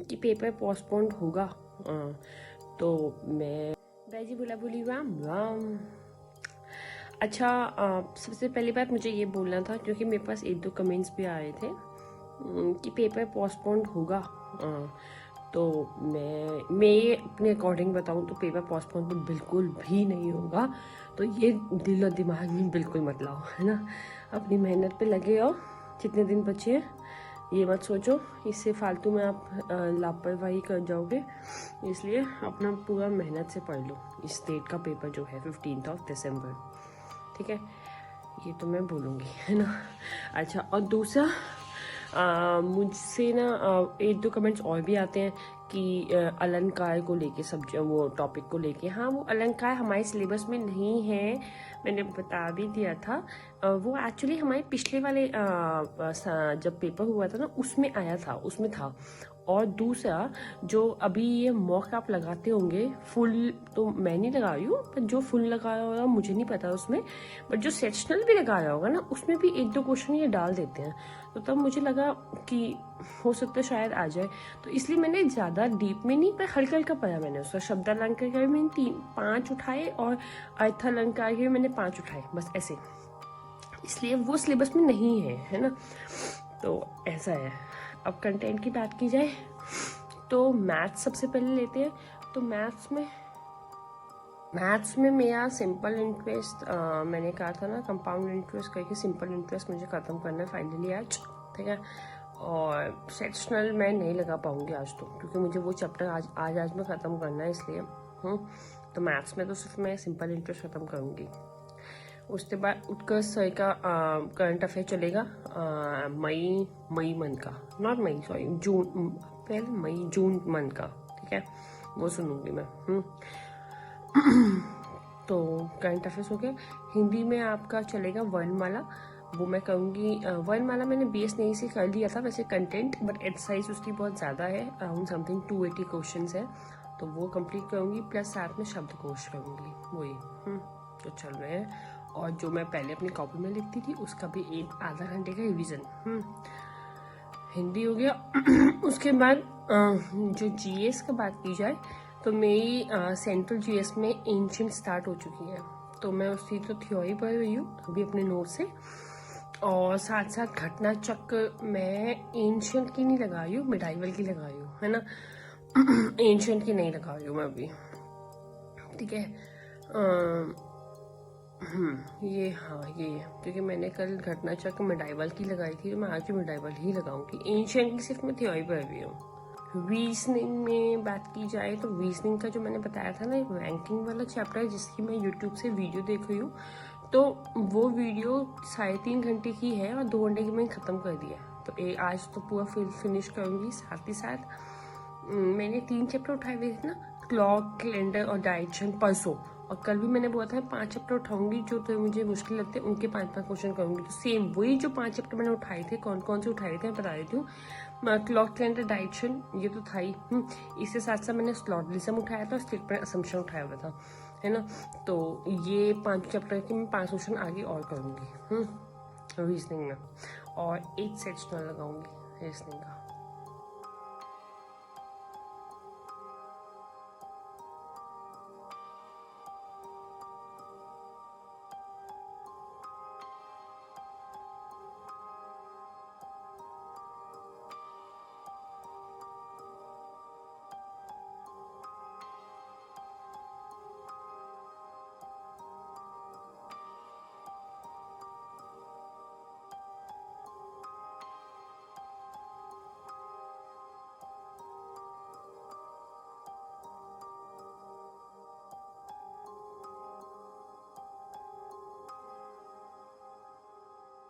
कि paper postponed होगा। तो मैं बैजी बोला बोली राम राम। अच्छा, सबसे पहली बात मुझे ये बोलना था क्योंकि मेरे पास 1-2 कमेंट्स भी आ रहे थे कि पेपर पोस्टपोन्ड होगा। तो मैं अपने अकॉर्डिंग बताऊं तो पेपर पोस्टपोन तो बिल्कुल भी नहीं होगा। तो ये दिल और दिमाग में बिल्कुल मत लाओ, है ना। अपनी मेहनत पे लगे हो, जितने दिन बचे हैं ये मत सोचो, इससे फालतू में आप लापरवाही कर जाओगे। इसलिए अपना पूरा मेहनत से पढ़ लो। इस डेट का पेपर जो है 15 दिसंबर, ठीक है, ये तो मैं बोलूँगी, है ना। अच्छा, और दूसरा मुझसे ना 1-2 कमेंट्स और भी आते हैं कि अलंकार को लेके वो टॉपिक को लेके। हाँ, वो अलंकार हमारे सिलेबस में नहीं है, मैंने बता भी दिया था। वो एक्चुअली हमारे पिछले वाले जब पेपर हुआ था ना उसमें आया था, उसमें था। और दूसरा जो अभी ये मॉक आप लगाते होंगे, फुल तो मैं नहीं लगा रही हूँ, पर जो फुल लगा रहा होगा मुझे नहीं पता उसमें, बट जो सेक्शनल भी लगा रहा होगा ना उसमें भी 1-2 क्वेश्चन ये डाल देते हैं। तो तब मुझे लगा कि हो सकता है शायद आ जाए, तो इसलिए मैंने ज़्यादा डीप में नहीं, पर हल्का हल्का पढ़ा मैंने उसका। शब्दालंकार के मैंने 5 उठाए और अर्थालंकार के मैंने 5 उठाए, बस ऐसे। इसलिए वो सिलेबस में नहीं है ना। तो ऐसा है। अब कंटेंट की बात की जाए तो मैथ्स सबसे पहले लेते हैं। तो मैथ्स में मेरा सिंपल इंटरेस्ट, मैंने कहा था ना कंपाउंड इंटरेस्ट करके सिंपल इंटरेस्ट मुझे ख़त्म करना है फाइनली आज, ठीक है। और सेक्शनल मैं नहीं लगा पाऊंगी आज तो, क्योंकि मुझे वो चैप्टर आज में ख़त्म करना है, इसलिए तो मैथ्स में तो सिर्फ मैं सिंपल इंटरेस्ट ख़त्म करूँगी। उसके बाद उत्कर्ष सर का करंट अफेयर चलेगा मई मंथ का, not May, sorry June, April May June month का, ठीक है, वो सुनूंगी मैं। तो करंट अफेयर्स हो गया। हिंदी में आपका चलेगा वर्णमाला, वो मैं कहूँगी। वर्णमाला मैंने बेस नहीं से कर लिया था वैसे कंटेंट, बट एक्सरसाइज उसकी बहुत ज़्यादा है, अराउंड समथिंग 280 क्वेश्चन है, तो वो कंप्लीट करूँगी। प्लस साथ में शब्दकोश करूँगी, वही जो चल रहे हैं। और जो मैं पहले अपनी कॉपी में लिखती थी उसका भी 1-आधा घंटे का रिविज़न। हिंदी हो गया। उसके बाद जो जीएस का बात की जाए तो मेरी सेंट्रल जीएस में एंशिएंट स्टार्ट हो चुकी है, तो मैं उसकी तो थ्योरी पढ़ रही हूँ अभी अपने नोट से। और साथ साथ घटना चक्र मैं एंशिएंट की नहीं लगा रही हूँ, मिडाइवल की लगा रही हूँ, है ना। एंशिएंट की नहीं लगा रही हूँ मैं अभी, ठीक है। ये क्योंकि मैंने कल घटना चक्र मिडाइवल की लगाई थी, तो मैं आज भी मिडाइवल ही लगाऊंगी। एंशिएंट की सिर्फ मैं थ्योरी पढ़ रही हूँ। रीजनिंग में बात की जाए तो रीजनिंग का जो मैंने बताया था ना, एक रैंकिंग वाला चैप्टर है जिसकी मैं यूट्यूब से वीडियो देख रही हूँ, तो वो वीडियो 3.5 घंटे की है और 2 घंटे की मैंने ख़त्म कर दिया। तो आज तो पूरा फिनिश करूँगी। साथ ही साथ मैंने 3 चैप्टर उठाए हुए थे ना, क्लॉक, कैलेंडर और डायरेक्शन, परसों। और कल भी मैंने बोला था 5 चैप्टर उठाऊंगी, जो तो मुझे मुश्किल लगते हैं उनके 5-5 क्वेश्चन करूंगी। तो सेम वही जो 5 चैप्टर मैंने उठाए थे, कौन कौन से उठाए थे मैं बता देती हूँ। क्लॉक, कैलेंडर, डायरेक्शन, ये तो था ही। इसके साथ साथ मैंने स्लॉटिज्म उठाया था और स्टेटमेंट असम्पशन उठाया हुआ था, है ना। तो ये 5 चैप्टर के मैं 5 क्वेश्चन आगे और करूँगी रीजनिंग में, और 1 सेक्शनल लगाऊंगी रीजनिंग का।